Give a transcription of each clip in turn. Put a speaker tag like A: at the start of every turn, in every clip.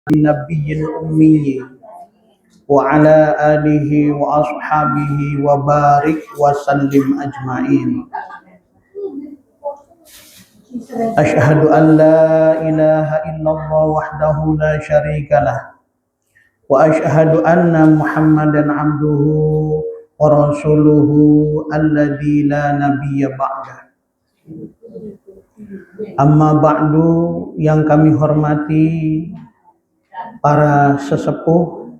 A: النبي الأمي وعلى آله وأصحابه وبارك وسلم أجمعين. أشهد أن لا إله إلا الله وحده لا شريك له وأشهد أن محمدا عبده ورسوله الذي لا نبي بعده. Amma ba'du, yang kami hormati para sesepuh,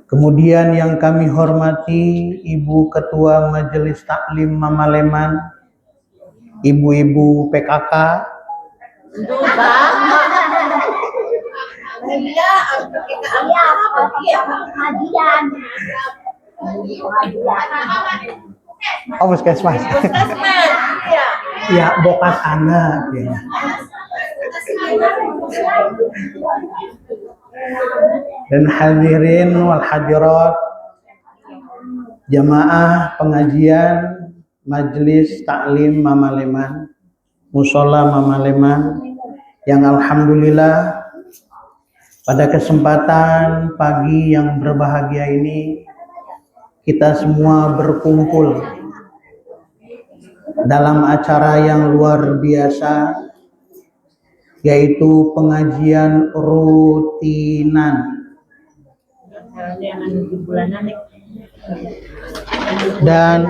A: kemudian yang kami hormati Ibu Ketua Majelis Taklim Mamaleman, Ibu-ibu PKK, oh puskesmas, ya bokas anak ya. Dan hadirin wal hadirat jamaah pengajian Majelis Taklim Mamaleman, Musola Mamaleman, yang alhamdulillah pada kesempatan pagi yang berbahagia ini kita semua berkumpul dalam acara yang luar biasa, yaitu pengajian rutinan. Dan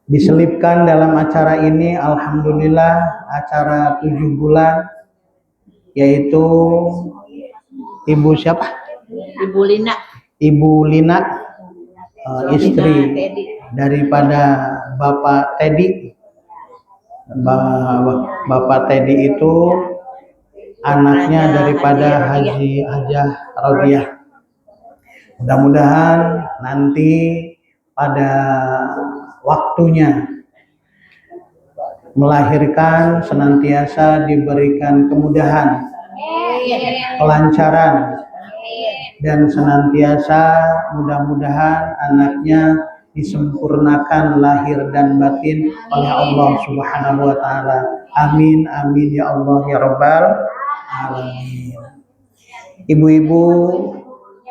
A: diselipkan dalam acara ini alhamdulillah acara 7 bulan, yaitu Ibu siapa? Ibu Lina, istri daripada Bapak Teddy. Bapak Teddy itu anaknya daripada Hajah Rodiah. Mudah-mudahan nanti pada waktunya melahirkan senantiasa diberikan kemudahan, kelancaran, dan senantiasa mudah-mudahan anaknya disempurnakan lahir dan batin oleh Allah Subhanahu wa taala. Amin amin ya Allah ya rabbal alamin. Ibu-ibu,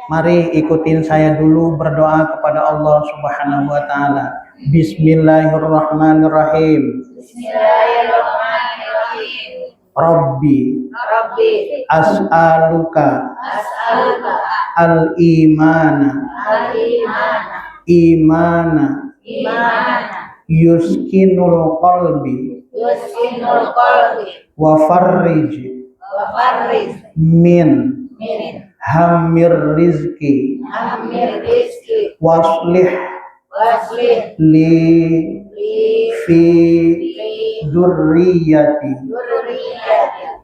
A: mari ikutin saya dulu berdoa kepada Allah Subhanahu wa taala. Bismillahirrahmanirrahim. Rabbi as'aluka al-imana yuskinul qalbi wa farrij min hammir rizki waslih li fi dzurriyyati.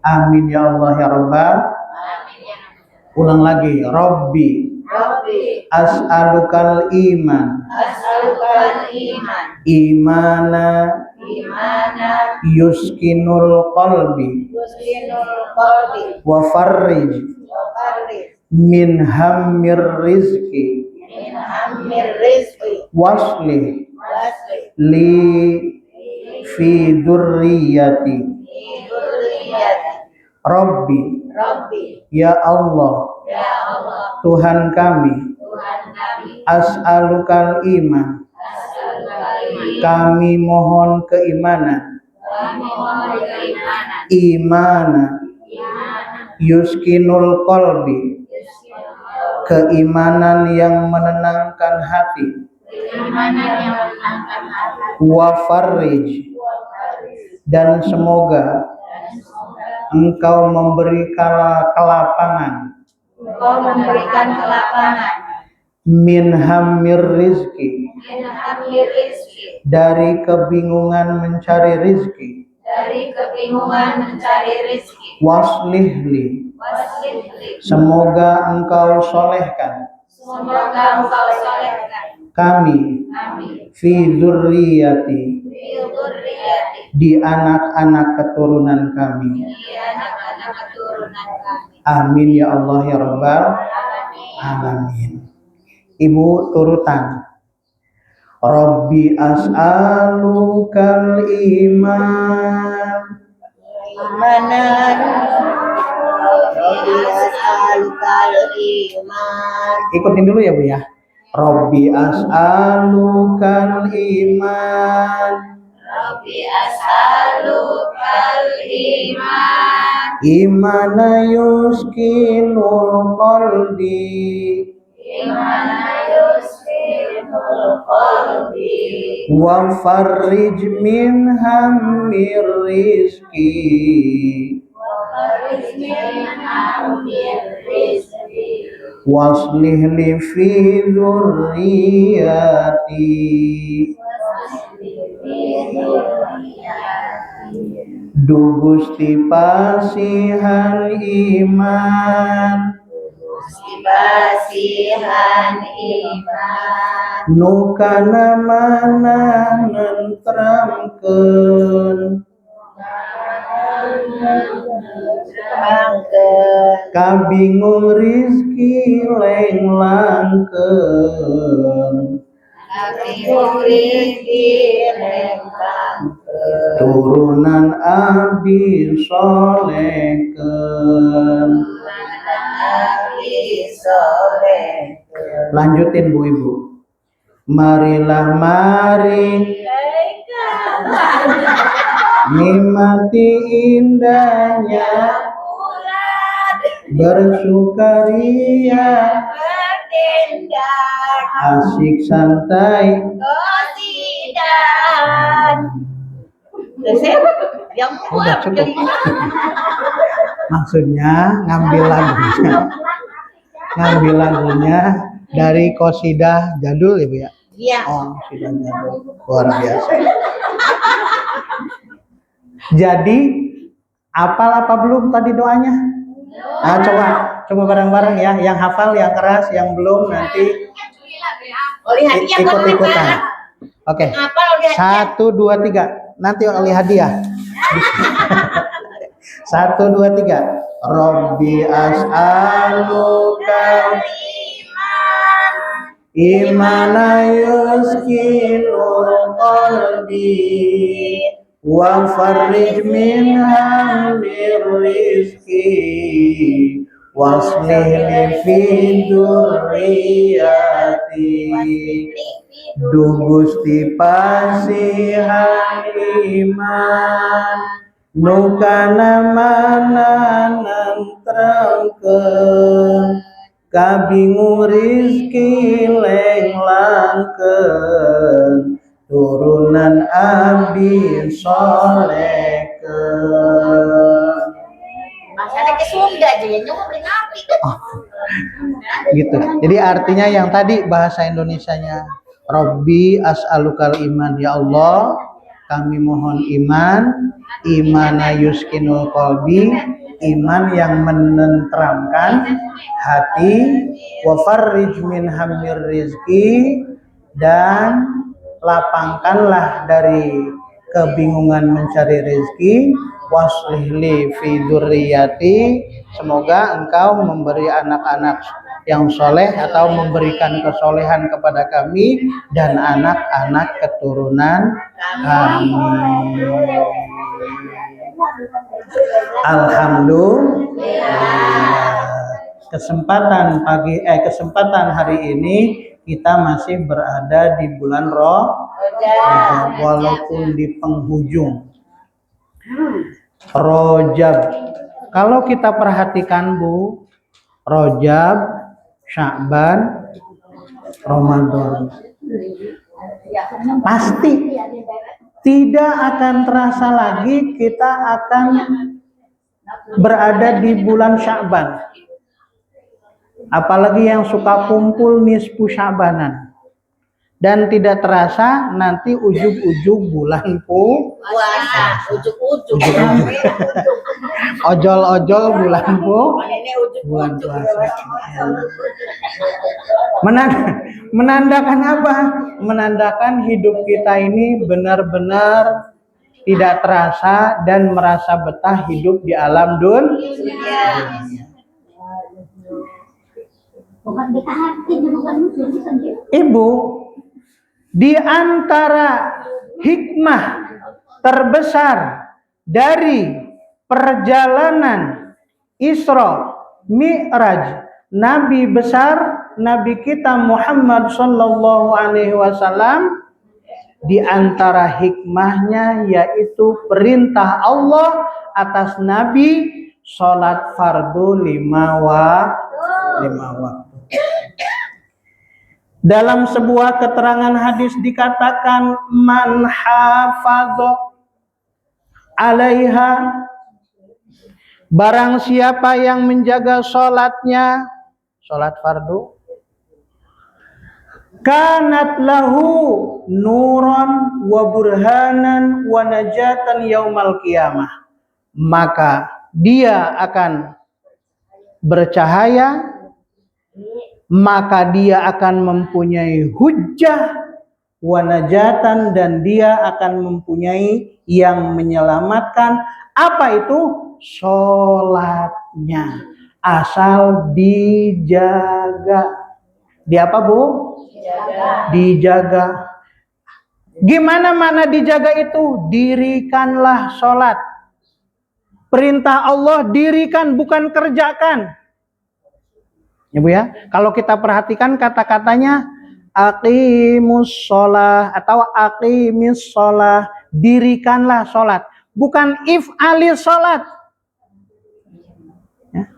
A: Amin ya Allah ya rabbal. Ulang lagi. Rabbi as'alukal iman imana yuskinul qalbi wa farrij min hammir rizki waslih li fi dzurriyyati. Rabbi ya Allah Tuhan kami, as'alukal iman, kami mohon keimanan, imana yuskinul qalbi, keimanan yang menenangkan hati, wa farrij, dan semoga Engkau memberikan kelapangan min hammir rizki, dari kebingungan mencari rizki, waslih li, semoga engkau solehkan kami fi dzurriyyati, di anak-anak keturunan kami. Amin ya Allah ya rabbal alamin. Ibu turutan. Rabbi as'alukal iman.
B: Rabbi as'alukal iman.
A: Ikutin dulu ya Bu ya. Rabbi as'alukal iman.
B: Rabbi as'alukal iman.
A: Imana yuskinul qalbi.
B: Imana yuskinul qalbi.
A: Wa farrij min hammir rizki. Waslih li fi dzurriyyati. Du Gusti pasihan iman.
B: Basihan iman.
A: Nu kana manah nentramkeun. Kabingung rizki lenglangkeun. Turunan abdi solekeun. Lanjutin Bu Ibu. Marilah mari nikmati indahnya bersukaria, asik santai. Udah cukup. Maksudnya ngambil lagunya dari qosidah jadul ya Bu ya.
B: Iya.
A: Oh, qosidah jadul. Luar biasa. Jadi hafal apa belum tadi doanya? Nah, coba bareng-bareng ya. Yang hafal, yang keras, yang belum nanti ikut-ikutan. Oke. 1, 2, 3. Nanti oleh hadiah. 1, 2, 3. Rabbi as'aluka imana yuskinul qalbi wa farrij min hammir rizki waslih li fi dzurriyyati. Du Gusti pasihan iman. Nu kana mana nentramkeun. Kabingung rizki lenglangkeun. Turunan abdi solekeun.
B: Masanya ke Sunda aja ya, nyoba beli ngapi.
A: Gitu. Jadi artinya yang tadi bahasa Indonesianya Rabbi as'alukal iman, ya Allah kami mohon iman, imana yuskinul qalbi, iman yang menenteramkan hati, wa farrij min hammir rizki, dan lapangkanlah dari kebingungan mencari rezeki, waslih li fi dzurriyyati, semoga engkau memberi anak-anak yang soleh atau memberikan kesolehan kepada kami dan anak-anak keturunan kami. Alhamdulillah. Kesempatan hari ini kita masih berada di bulan Rajab, walaupun di penghujung Rajab. Kalau kita perhatikan Bu, Rajab, Sya'ban, Ramadan, pasti tidak akan terasa lagi kita akan berada di bulan Sya'ban. Apalagi yang suka kumpul nisfu Sya'banan. Dan tidak terasa nanti ujung-ujung bulan
B: puasa, ujung-ujung.
A: Ojol-ojol bulan bulan puasa. Menandakan apa? Menandakan hidup kita ini benar-benar tidak terasa dan merasa betah hidup di alam dunia. Ibu, Di antara hikmah terbesar dari perjalanan Isra Mi'raj Nabi besar, Nabi kita Muhammad sallallahu alaihi wasallam, di antara hikmahnya yaitu perintah Allah atas Nabi sholat fardu 5 waktu. Dalam sebuah keterangan hadis dikatakan man hafadha 'alaiha, barang siapa yang menjaga sholatnya, sholat fardu, kanat lahu nuran wa burhanan wa najatan yaumal qiyamah, maka dia akan bercahaya, maka dia akan mempunyai hujjah wa najatan, dan dia akan mempunyai yang menyelamatkan. Apa itu? Sholatnya, asal dijaga. Di apa, Bu? Dijaga. Gimana mana dijaga itu? Dirikanlah sholat. Perintah Allah dirikan, bukan kerjakan. Ya Bu ya, kalau kita perhatikan kata-katanya aqimus sholah atau aqimis sholah, dirikanlah sholat, bukan if'alis sholat. Ya.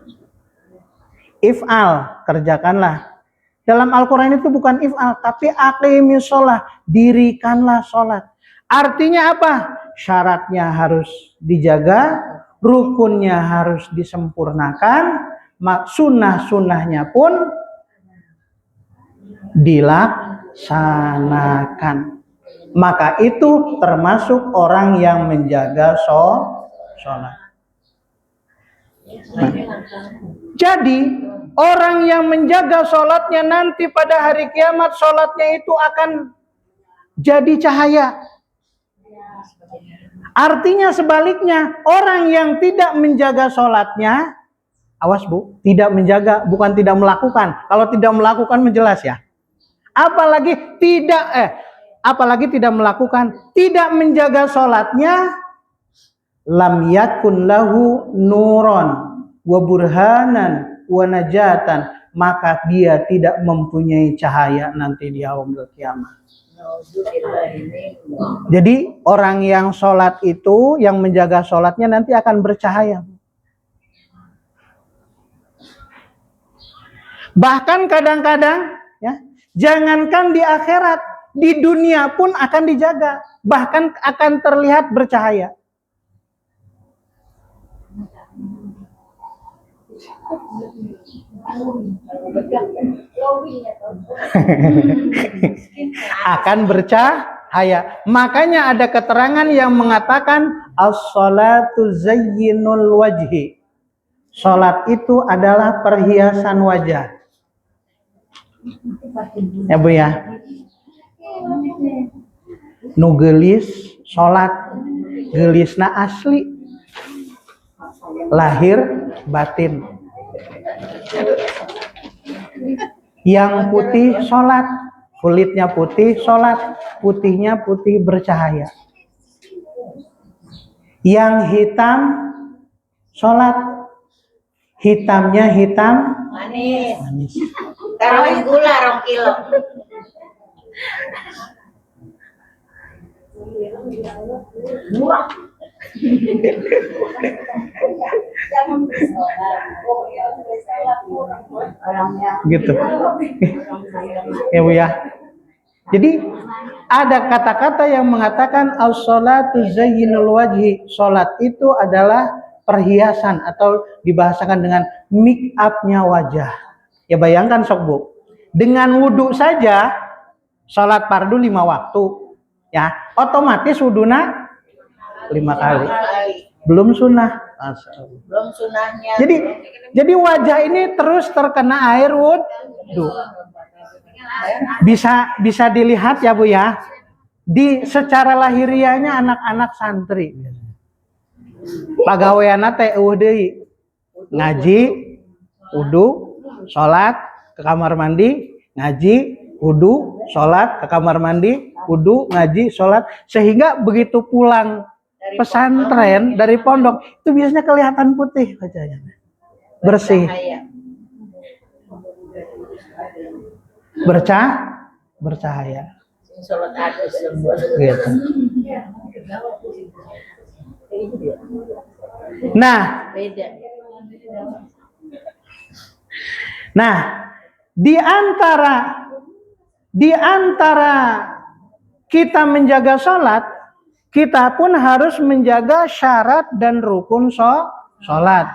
A: If'al, kerjakanlah. Dalam Al-Quran itu bukan if'al, tapi aqimis sholah, dirikanlah sholat. Artinya apa? Syaratnya harus dijaga, rukunnya harus disempurnakan, sunnah-sunnahnya pun dilaksanakan. Maka itu termasuk orang yang menjaga sholat. Jadi orang yang menjaga sholatnya nanti pada hari kiamat, sholatnya itu akan jadi cahaya. Artinya sebaliknya, orang yang tidak menjaga sholatnya, awas Bu, tidak menjaga, bukan tidak melakukan. Kalau tidak melakukan menjelas ya. Apalagi tidak melakukan, tidak menjaga sholatnya, lam yakun lahu nuron wa burhanan wa najatan, maka dia tidak mempunyai cahaya nanti di yaumul kiamat. Jadi orang yang sholat itu, yang menjaga sholatnya nanti akan bercahaya. Bahkan kadang-kadang ya, jangankan di akhirat, di dunia pun akan dijaga, bahkan akan terlihat bercahaya. Akan bercahaya. Makanya ada keterangan yang mengatakan as-salatu zayyinul wajhi. Salat itu adalah perhiasan wajah. Ya Bu ya. Nu geulis salat, geulisna asli, lahir batin. Yang putih sholat, kulitnya putih sholat, putihnya putih bercahaya. Yang hitam sholat, hitamnya hitam manis.
B: Taruhin gula 2 kilo. Murah.
A: Gitu ya Bu ya. Jadi ada kata-kata yang mengatakan as-salatu zayyinul wajhi, salat itu adalah perhiasan atau dibahasakan dengan make up-nya wajah. Ya bayangkan sok Bu, dengan wudhu saja salat fardu 5 waktu ya, otomatis wuduna 5 kali. Belum sunnah.
B: Belum sunnahnya.
A: Jadi wajah ini terus terkena air wudhu. Bisa dilihat ya Bu ya. Di secara lahiriahnya anak-anak santri. Pagaweana teh deui. Ngaji, wudhu, sholat, ke kamar mandi, ngaji, wudhu, sholat, ke kamar mandi, wudu, ngaji, sholat, sehingga begitu pulang pesantren dari pondok itu biasanya kelihatan putih wajahnya, bersih, bercahaya. Gitu. Nah, di antara kita menjaga sholat, kita pun harus menjaga syarat dan rukun sholat.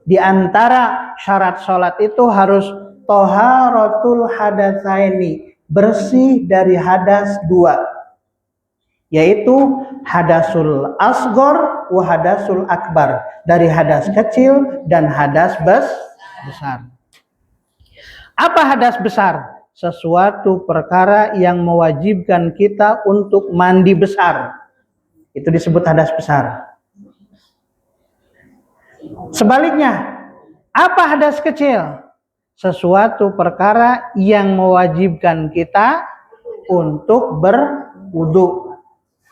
A: Di antara syarat sholat itu harus toharatul hadatsaini, bersih dari hadas dua, yaitu hadasul asgor wa hadasul akbar, dari hadas kecil dan hadas besar. Apa hadas besar? Sesuatu perkara yang mewajibkan kita untuk mandi besar, itu disebut hadas besar. Sebaliknya, apa hadas kecil? Sesuatu perkara yang mewajibkan kita untuk berwudu.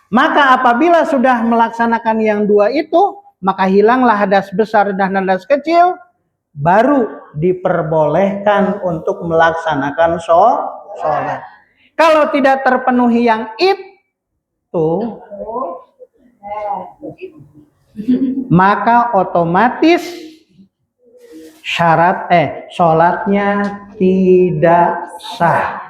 A: Maka apabila sudah melaksanakan yang dua itu, maka hilanglah hadas besar dan hadas kecil, baru diperbolehkan untuk melaksanakan sholat. Kalau tidak terpenuhi yang itu, maka otomatis sholatnya tidak sah.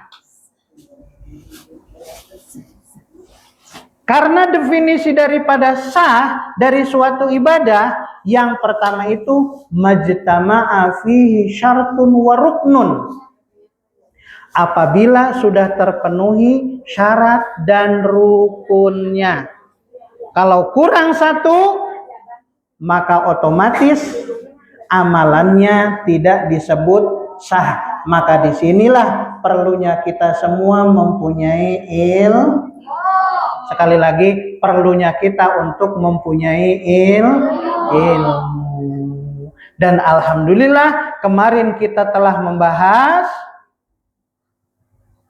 A: Karena definisi daripada sah dari suatu ibadah, yang pertama itu majtama'a fihi syartun wa ruknun. Apabila sudah terpenuhi syarat dan rukunnya. Kalau kurang satu, maka otomatis amalannya tidak disebut sah. Maka disinilah perlunya kita semua mempunyai ilmu. Sekali lagi, perlunya kita untuk mempunyai ilmu. Dan alhamdulillah kemarin kita telah membahas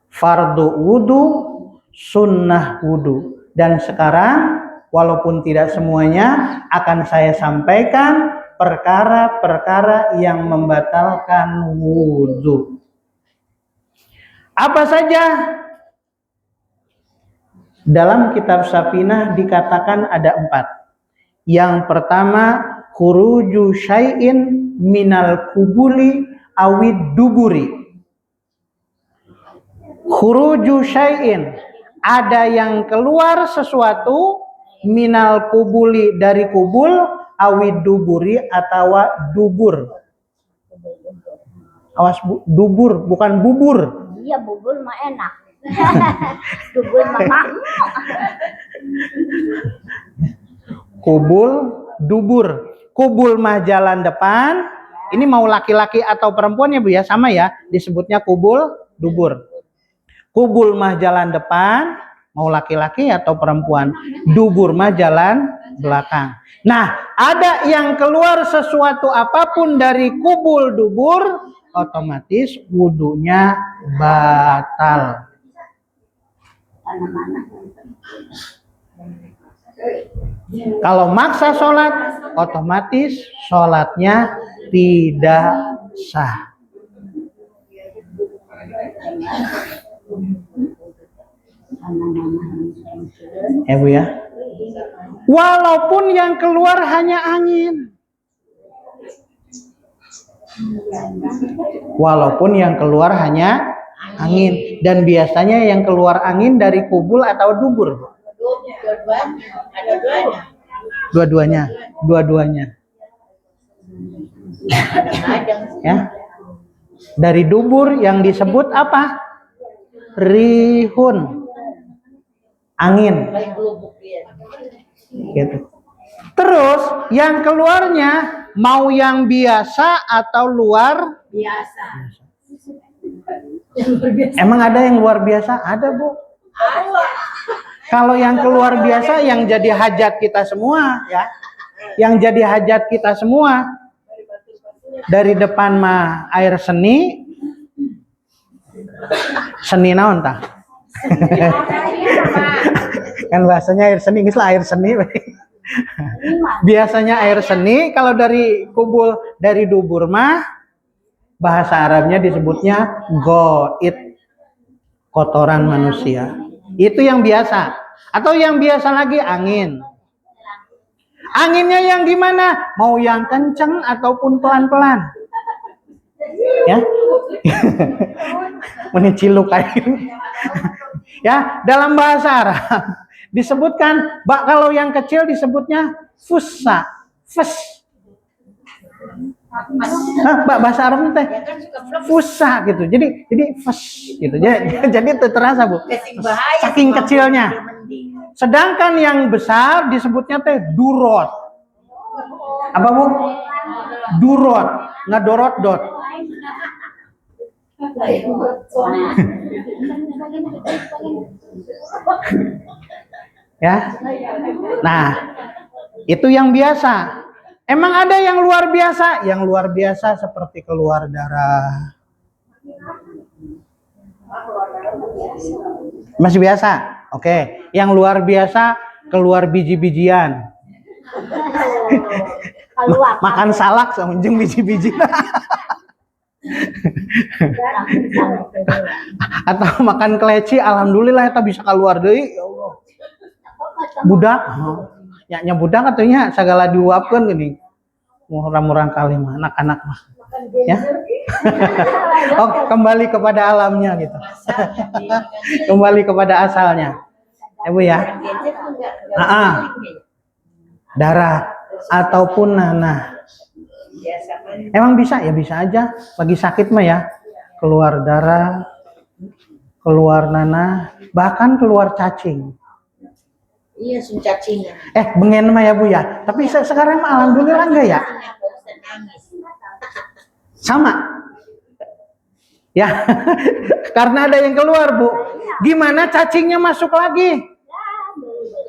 A: fardu wudu, sunnah wudu. Dan sekarang walaupun tidak semuanya akan saya sampaikan perkara-perkara yang membatalkan wudu. Apa saja? Dalam kitab Safinah dikatakan ada 4. Yang pertama, khuruju syai'in minal kubuli awid duburi. Khuruju syai'in, ada yang keluar sesuatu, minal kubuli, dari kubul, awid duburi, atau dubur. Awas, dubur, bukan bubur.
B: Iya, bubur mah enak. Dubur mah
A: kubul, dubur. Kubul mah jalan depan. Ini mau laki-laki atau perempuan ya Bu ya, sama ya, disebutnya kubul, dubur. Kubul mah jalan depan, mau laki-laki atau perempuan. Dubur mah jalan belakang. Nah, ada yang keluar sesuatu apapun dari kubul, dubur, otomatis wudunya batal. Kalau maksa sholat, otomatis sholatnya tidak sah. Ya Bu ya. Walaupun yang keluar hanya angin. Walaupun yang keluar hanya angin. Dan biasanya yang keluar angin dari kubul atau dubur. Dua-duanya. Ya. Dari dubur yang disebut apa? Rihun. Angin. Gitu. Terus yang keluarnya mau yang biasa atau luar biasa? Emang ada yang luar biasa? Ada Bu. Kalau yang keluar biasa yang jadi hajat kita semua ya. Yang jadi hajat kita semua. Dari depan mah air seni, Seni naon tah? Kan bahasanya air seni, geus lah air seni. Biasanya air seni kalau dari kubul, dari dubur mah bahasa Arabnya disebutnya goit, kotoran manusia. Itu yang biasa. Atau yang biasa lagi angin. Anginnya yang gimana? Mau yang kenceng ataupun pelan-pelan? Ya. Meniciluk kayak ini. Ya, dalam bahasa Arab disebutkan kalau yang kecil disebutnya fussa, fes. Bahasa Arab teh fussa gitu. Jadi fes gitu. Jadi terasa Bu. Saking kecilnya. Sedangkan yang besar disebutnya teh durot. Apa Bu? Durot, ngadorot dot. Ya. Nah, itu yang biasa. Emang ada yang luar biasa? Yang luar biasa seperti keluar darah. Masih biasa? Oke. Yang luar biasa keluar biji-bijian. Makan salak sama jeung biji-biji. Atau makan keleci, alhamdulillah eta bisa keluar deui, ya Allah. Budak, nya budak atunya sagala diuapkeun geuning. Murang-murang kali mah anak-anak mah. Ya. Oh, kembali kepada alamnya gitu. Kembali kepada asalnya. Ya Bu ya. Darah ataupun nanah. Emang bisa? Ya bisa aja. Lagi sakit mah ya. Keluar darah, keluar nanah, bahkan keluar cacing.
B: Iya, cacing.
A: Bengen mah ya Bu ya. Tapi sekarang mah alhamdulillah enggak ya? Sama. Ya. Karena ada yang keluar, Bu. Gimana cacingnya masuk lagi?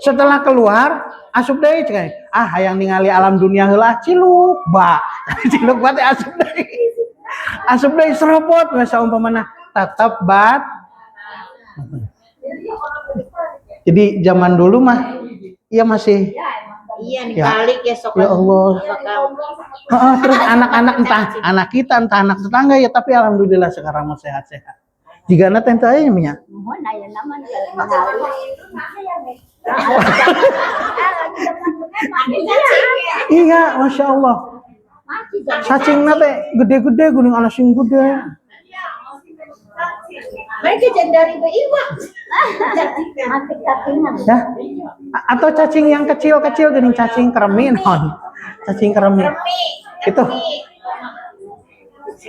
A: Setelah keluar, asup deui cai. Hayang ningali alam dunia heula ciluk, Ba. Ciluk ba teh asup deui. Asup deui seropot we saumpamana tetep bat. Jadi zaman dulu mah iya masih
B: balik ya sok.
A: Ya Allah. Terus anak-anak entah anak kita entah anak tetangga ya, tapi alhamdulillah sekarang mah sehat-sehat. Jigana teh teh aya nya.
B: Mohon aya nama
A: Iya, Masya Allah. Cacingna teh gede-gede geuning anak sing gede.
B: Mereka jandari beiwa.
A: Ya. Atau cacing yang kecil-kecil geuning cacing kremi non. Cacing kremi.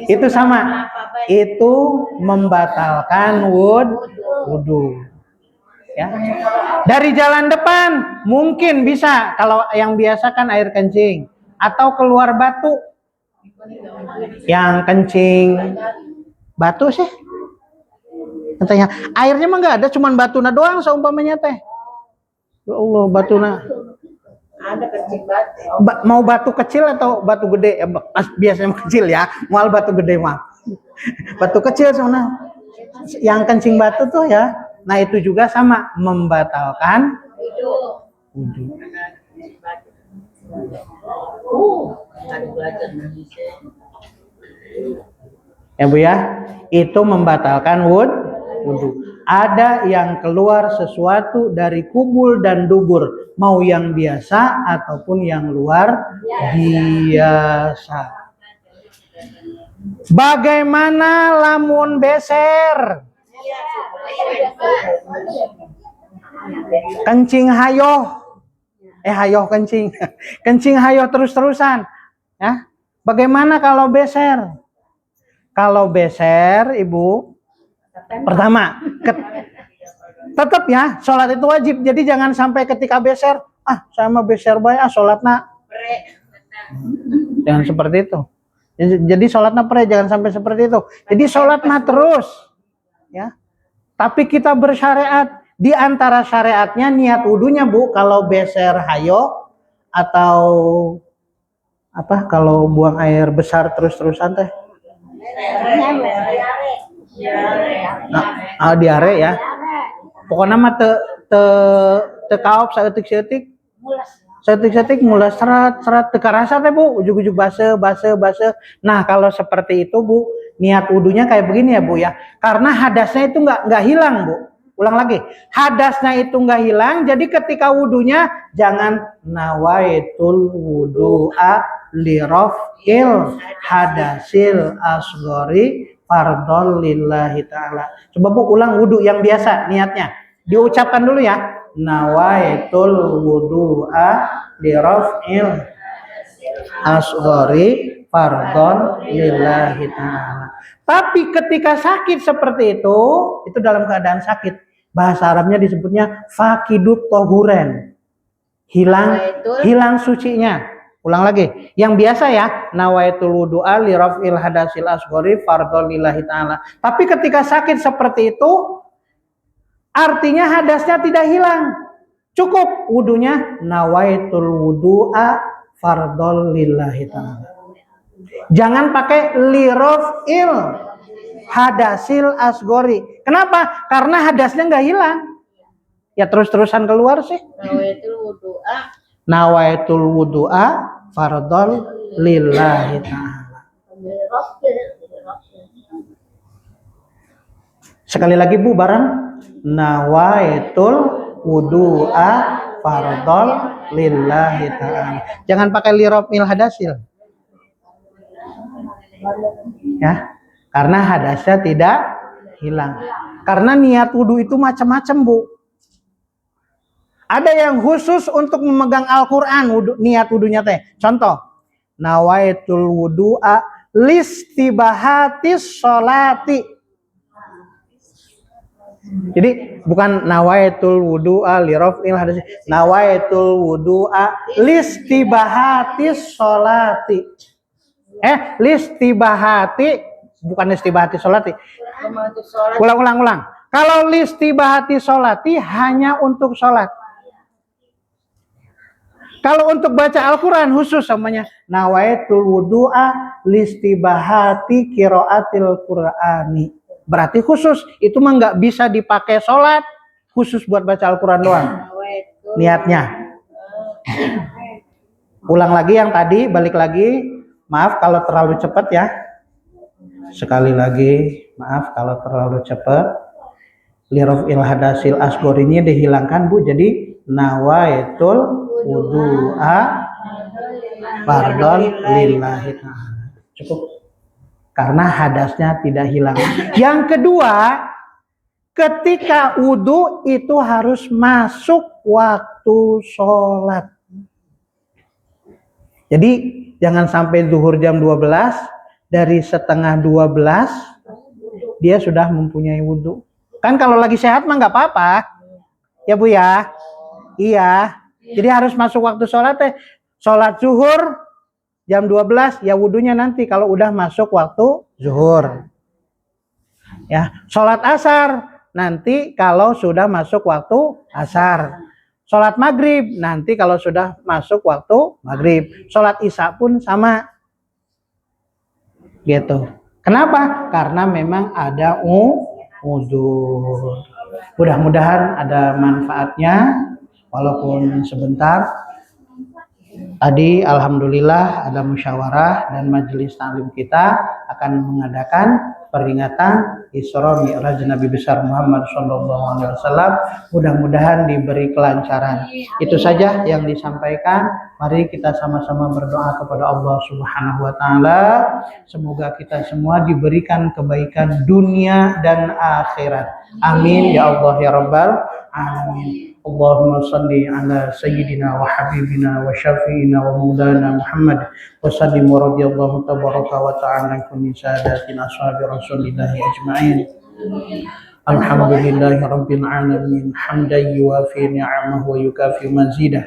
A: Itu sama. Itu membatalkan wudu. Ya. Dari jalan depan mungkin bisa kalau yang biasa kan air kencing atau keluar batu. Yang kencing batu sih. Katanya airnya mah enggak ada, cuman batuna doang seumpamanya teh. Ya Allah, batuna.
B: Ada kencing batu.
A: Mau batu kecil atau batu gede? Biasanya kecil ya. Mual batu gede mah. Batu kecil soalnya. Yang kencing batu tuh ya. Nah itu juga sama membatalkan wudu. Ya Bu ya, itu membatalkan wudu. Ada yang keluar sesuatu dari kubul dan dubur, mau yang biasa ataupun yang luar biasa. Bagaimana lamun beser? Kencing hayo. Hayo kencing. Kencing hayo terus-terusan. Ya. Bagaimana kalau beser? Kalau beser, Ibu, pertama, tetap ya, sholat itu wajib. Jadi jangan sampai ketika beser, saya mah beser bae, sholatna. Jangan seperti itu. Jadi sholatna pre, jangan sampai seperti itu. Jadi sholat mah terus, ya. Tapi kita bersyariat. Di antara syariatnya niat wudunya Bu, kalau beser hayo atau apa? Kalau buang air besar terus-terusan teh. Diare ya. Pokoknya mah te kaop saeutik-saeutik. Setik-setik mulai serat teu karasa teh Bu, ujug-ujug base. Nah, kalau seperti itu Bu, niat wudunya kayak begini ya Bu ya. Karena hadasnya itu enggak hilang Bu. Ulang lagi. Hadasnya itu enggak hilang, jadi ketika wudunya jangan nawaitul wudu'a li raf'il hadasil asghari fardhon lillahi ta'ala. Coba Bu ulang wudu yang biasa niatnya. Diucapkan dulu ya. Nawaitul wudu'a li raf'il asghari fardhon lillahi ta'ala. Tapi ketika sakit seperti itu dalam keadaan sakit, bahasa Arabnya disebutnya fakidut tohuren, hilang sucinya. Ulang lagi, yang biasa ya, nawaitul wudu'a li raf'il hadasil asghari fardhon lillahi ta'ala. Tapi ketika sakit seperti itu, artinya hadasnya tidak hilang. Cukup wudunya nawaitul wudu'a fardhon lillahi ta'ala. Jangan pakai lirafil hadasil asgori. Kenapa? Karena hadasnya nggak hilang. Ya terus-terusan keluar sih. Nawaitul wudu'a fardhon lillahi ta'ala. Sekali lagi Bu bareng. Nawaitul wudu'a fardhon lillahi ta'ala. Jangan pakai lirafil hadasil. Ya, karena hadasnya tidak hilang. Karena niat wudu itu macam-macam Bu. Ada yang khusus untuk memegang Al-Quran, niat wudunya teh. Contoh, nawaitul wudu'a listibahatis sholati. Jadi bukan nawaitul wudu'a lirafil hadasi, nawaitul wudu'a listibahatis sholati. Listibahati bukan listibahati sholati. Ulang. Kalau listibahati sholati hanya untuk sholat. Kalau untuk baca Al-Quran khusus namanya nawaitul wudu'a listibahati qiraatil Qur'ani. Berarti khusus, itu mah nggak bisa dipakai sholat, khusus buat baca Al-Quran doang. Niatnya. Ulang lagi yang tadi, balik lagi. Maaf kalau terlalu cepat ya. Sekali lagi, maaf kalau terlalu cepat. Lirafil hadasil asghorinya dihilangkan Bu, jadi nawaitul wudu'a fardhon lillahi ta'ala. Cukup. Karena hadasnya tidak hilang. Yang kedua, ketika wudu itu harus masuk waktu sholat. Jadi jangan sampai zuhur jam 12, dari setengah 12 dia sudah mempunyai wudu. Kan kalau lagi sehat mah nggak apa-apa. Ya Bu ya. Iya. Jadi harus masuk waktu sholat teh. Sholat zuhur jam 12 ya wudunya nanti kalau udah masuk waktu zuhur. Ya, sholat asar nanti kalau sudah masuk waktu asar. Sholat maghrib nanti kalau sudah masuk waktu maghrib. Sholat isya pun sama. Gitu. Kenapa? Karena memang ada uzur. Mudah-mudahan ada manfaatnya walaupun sebentar. Tadi alhamdulillah ada musyawarah dan majelis taklim kita akan mengadakan peringatan Isra Mi'raj Nabi besar Muhammad SAW. Mudah-mudahan diberi kelancaran. Itu saja yang disampaikan. Mari kita sama-sama berdoa kepada Allah Subhanahu wa taala. Semoga kita semua diberikan kebaikan dunia dan akhirat. Amin ya Allah ya Rabbal alamin. Allahumma salli ala sayyidina wa habibina wa syafi'ina wa maulana Muhammad wa sallim wa radiyallahu tabaraka wa ta'ala kulli sadatin ashabi rasulillahi ajma'in. Alhamdulillahi rabbil alamin hamdan yuwafi ni'amahu wa yukafi mazidah.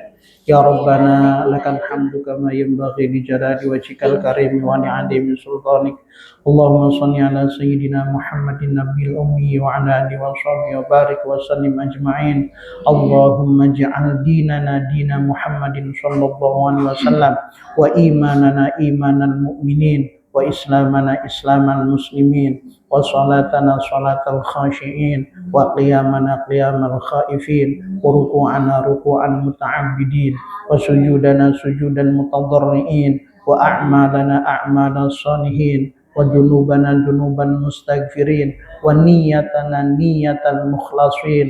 A: Ya Rabbana lakal hamdu kama yanbaghi li jalali wajhikal karim wa ni'adimi sultanik. Allahumma shalli ala sayyidina Muhammadin nabiyil ummi wa ala alihi wa sahbihi wa barik wa sallim ajma'in. Allahumma ij'al dinana dina Muhammadin sallallahu alaihi wasallam wa imanana imanal mu'minin وإسلامنا إسلام المسلمين وصلاتنا صلاة الخاشعين وقيامنا قيام الخائفين وركوعنا ركوع المتعبدين وسجودنا سجود المتضرعين وأعمالنا أعمال الصالحين وجنوبنا جنوب المستغفرين ونيتنا نية المخلصين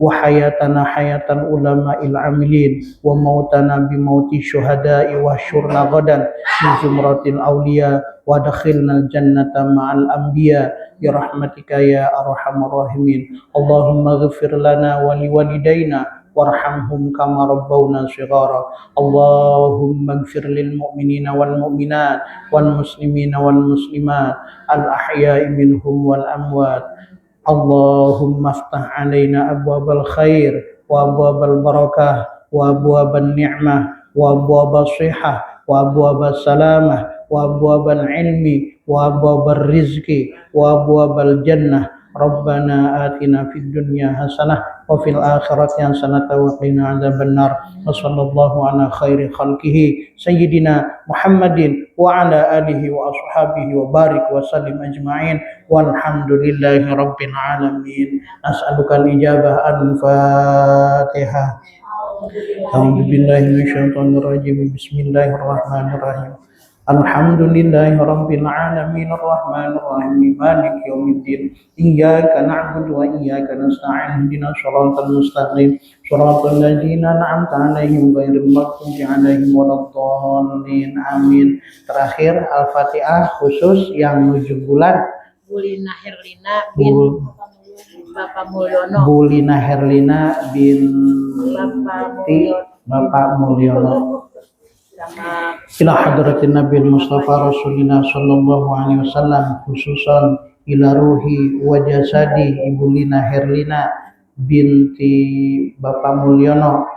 A: وحياتنا حياة العلماء العاملين وموتنا بموت الشهداء واحشرنا غدا في زمرة الأولياء وادخلنا الجنة مع الأنبياء برحمتك يا أرحم الراحمين اللهم اغفر لنا ولوالدينا وارحمهم كما ربونا صغارا اللهم اغفر للمؤمنين والمؤمنات والمسلمين والمسلمات الأحياء منهم والأموات اللهم افتح علينا أبواب الخير وأبواب البركة وأبواب النعمة وأبواب الصحة وأبواب السلامة وأبواب العلم وأبواب الرزق وأبواب الجنة ربنا آتنا في الدنيا حسنة وفي الآخرة حسنة وقنا عذاب النار وصلى الله على خير خلقه سيدنا محمد وعلى آله وأصحابه وبارك وسلم أجمعين والحمد لله رب العالمين أسألك الإجابة الفاتحة أعوذ بالله من الشيطان الرجيم بسم الله الرحمن الرحيم الحمد لله رب العالمين الرحمن الرحيم مالك يوم الدين إياك نعبد وإياك نستعين اهدنا الصراط المستقيم صراط الذين أنعمت عليهم غير المغضوب عليهم ولا الضالين آمين. Terakhir Al-Fatihah khusus yang 7 bulan
B: Bulina Herlina bin Bapak Mulyono.
A: Bulina Herlina binti Bapak Mulyono. Ila hadratin Nabi Mustafa Rasulullah sallallahu alaihi wasallam khususan ila ruhi wa jasadi Ibu Lina Herlina binti Bapak Mulyono.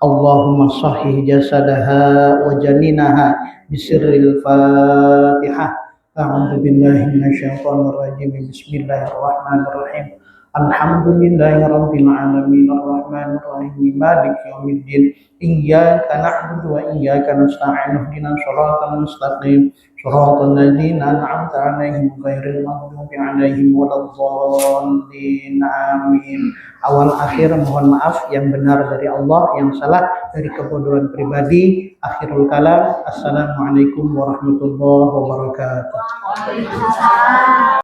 A: Allahumma sahih jasadaha wa janinaha bisirril Fatihah. A'udzu billahi minasyaitonir rajim. Bismillahirrahmanirrahim. Alhamdulillahi rabbil alamin arrahmanir rahim maliki yaumiddin iyyaka na'budu wa iyyaka nasta'in ihdinas siratal mustaqim siratal ladzina an'amta 'alaihim ghairil maghdubi 'alaihim waladdallin amin. Awal akhir mohon maaf yang benar dari Allah, yang salah dari kebodohan pribadi. Akhirul kalam, assalamualaikum warahmatullahi wabarakatuh.